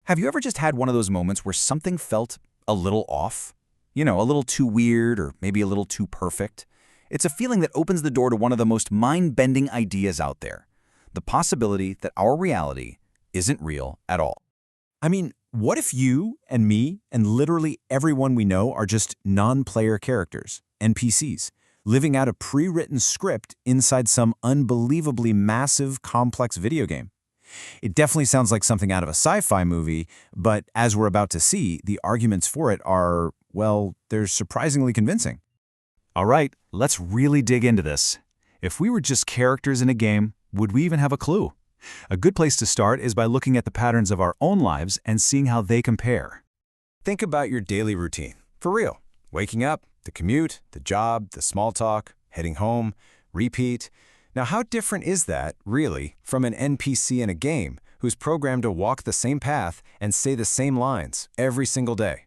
Have you ever just had one of those moments where something felt a little off? You know, a little too weird or maybe a little too perfect? It's a feeling that opens the door to one of the most mind-bending ideas out there, the possibility that our reality isn't real at all. I mean, what if you and me and literally everyone we know are just non-player characters, NPCs, living out a pre-written script inside some unbelievably massive, complex video game? It definitely sounds like something out of a sci-fi movie, but as we're about to see, the arguments for it are, well, they're surprisingly convincing. All right, let's really dig into this. If we were just characters in a game, would we even have a clue? A good place to start is by looking at the patterns of our own lives and seeing how they compare. Think about your daily routine. For real. Waking up, the commute, the job, the small talk, heading home, repeat. Now, how different is that, really, from an NPC in a game who's programmed to walk the same path and say the same lines every single day?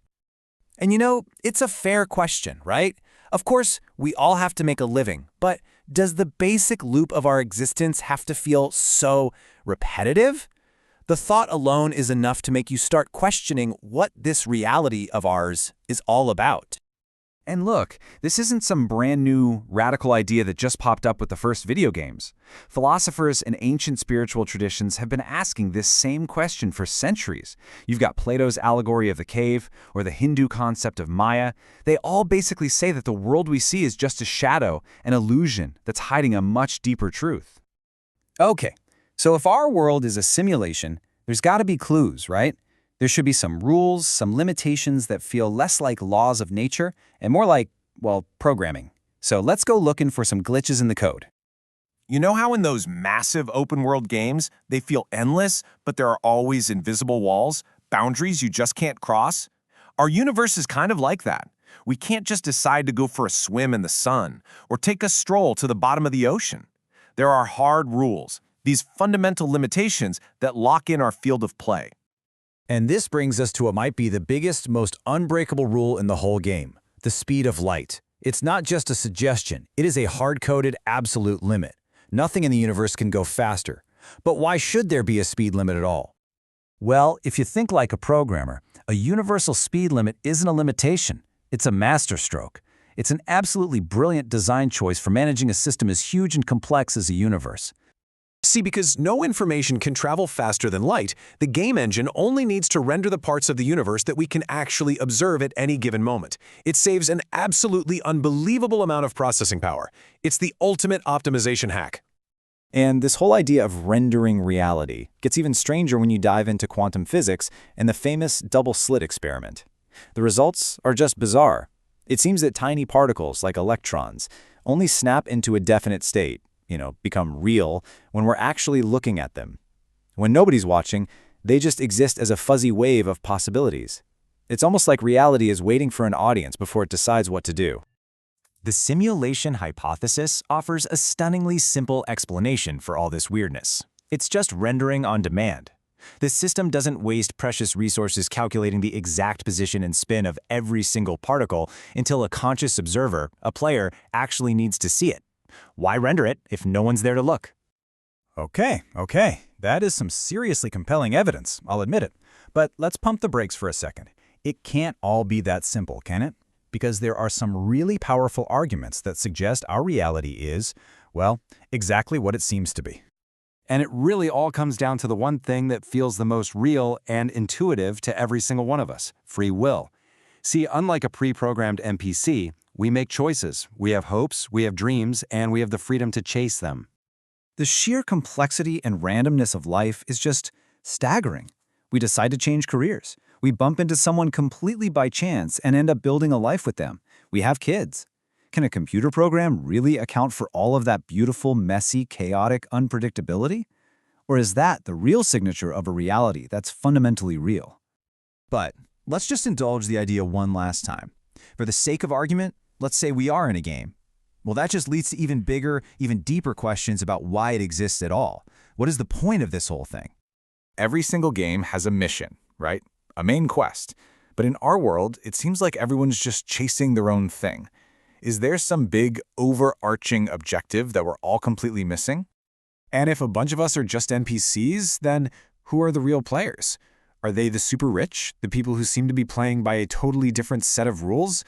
And you know, it's a fair question, right? Of course, we all have to make a living, but does the basic loop of our existence have to feel so repetitive? The thought alone is enough to make you start questioning what this reality of ours is all about. And look, this isn't some brand new, radical idea that just popped up with the first video games. Philosophers and ancient spiritual traditions have been asking this same question for centuries. You've got Plato's allegory of the cave, or the Hindu concept of Maya. They all basically say that the world we see is just a shadow, an illusion that's hiding a much deeper truth. Okay, so if our world is a simulation, there's got to be clues, right? There should be some rules, some limitations that feel less like laws of nature and more like, well, programming. So let's go looking for some glitches in the code. You know how in those massive open-world games, they feel endless, but there are always invisible walls, boundaries you just can't cross? Our universe is kind of like that. We can't just decide to go for a swim in the sun or take a stroll to the bottom of the ocean. There are hard rules, these fundamental limitations that lock in our field of play. And this brings us to what might be the biggest, most unbreakable rule in the whole game, the speed of light. It's not just a suggestion, it is a hard-coded absolute limit. Nothing in the universe can go faster. But why should there be a speed limit at all? Well, if you think like a programmer, a universal speed limit isn't a limitation, it's a masterstroke. It's an absolutely brilliant design choice for managing a system as huge and complex as a universe. See, because no information can travel faster than light, the game engine only needs to render the parts of the universe that we can actually observe at any given moment. It saves an absolutely unbelievable amount of processing power. It's the ultimate optimization hack. And this whole idea of rendering reality gets even stranger when you dive into quantum physics and the famous double-slit experiment. The results are just bizarre. It seems that tiny particles, like electrons, only snap into a definite state, become real when we're actually looking at them. When nobody's watching, they just exist as a fuzzy wave of possibilities. It's almost like reality is waiting for an audience before it decides what to do. The simulation hypothesis offers a stunningly simple explanation for all this weirdness. It's just rendering on demand. The system doesn't waste precious resources calculating the exact position and spin of every single particle until a conscious observer, a player, actually needs to see it. Why render it if no one's there to look? Okay. That is some seriously compelling evidence, I'll admit it. But let's pump the brakes for a second. It can't all be that simple, can it? Because there are some really powerful arguments that suggest our reality is, well, exactly what it seems to be. And it really all comes down to the one thing that feels the most real and intuitive to every single one of us: free will. See, unlike a pre-programmed NPC, we make choices, we have hopes, we have dreams, and we have the freedom to chase them. The sheer complexity and randomness of life is just staggering. We decide to change careers. We bump into someone completely by chance and end up building a life with them. We have kids. Can a computer program really account for all of that beautiful, messy, chaotic unpredictability? Or is that the real signature of a reality that's fundamentally real? But let's just indulge the idea one last time. For the sake of argument, let's say we are in a game. Well, that just leads to even bigger, even deeper questions about why it exists at all. What is the point of this whole thing? Every single game has a mission, right? A main quest. But in our world, it seems like everyone's just chasing their own thing. Is there some big, overarching objective that we're all completely missing? And if a bunch of us are just NPCs, then who are the real players? Are they the super rich, the people who seem to be playing by a totally different set of rules?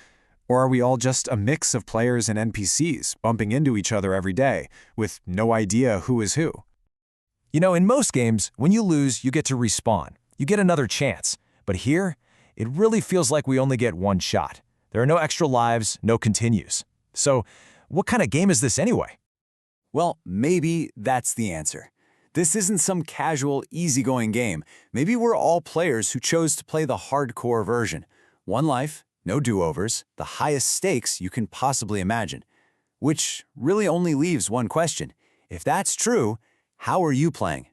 Or are we all just a mix of players and NPCs, bumping into each other every day, with no idea who is who? You know, in most games, when you lose, you get to respawn. You get another chance. But here, it really feels like we only get one shot. There are no extra lives, no continues. So, what kind of game is this anyway? Well, maybe that's the answer. This isn't some casual, easygoing game. Maybe we're all players who chose to play the hardcore version. One life, no do-overs, the highest stakes you can possibly imagine. Which really only leaves one question. If that's true, how are you playing?